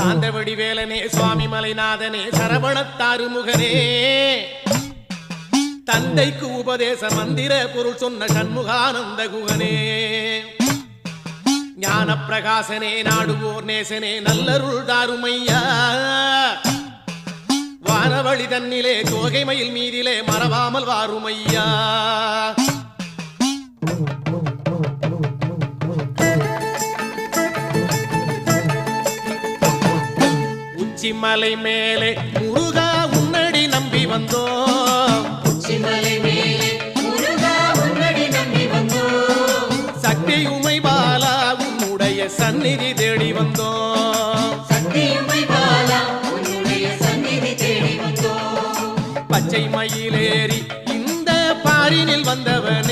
சாந்தவடி வேலனே சுவாமி மலைநாதனே சரவணத்தாறு முகனே தந்தைக்கு உபதேச மந்திர பொருள் சொன்ன சண்முகானந்த குகனே ஞான பிரகாசனே நாடுவோர் நேசனே நல்லருள் தாருமையா வானவழி தன்னிலே தோகை மயில் மீதிலே மறவாமல் வாருமையா உச்சிமலை மேலே முருகா உன்னடி நம்பி வந்தோம் உச்சிமலை மேலே முருகா உன்னடி நம்பி வந்தோம் சக்தியுமை பாலா உன்னுடைய சந்நிதி தேடி வந்தோம் சக்தியுமை பாலா உன்னுடைய சந்நிதி தேடி வந்தோம் பச்சை மயிலேறி இந்த பாரினில் வந்தவனே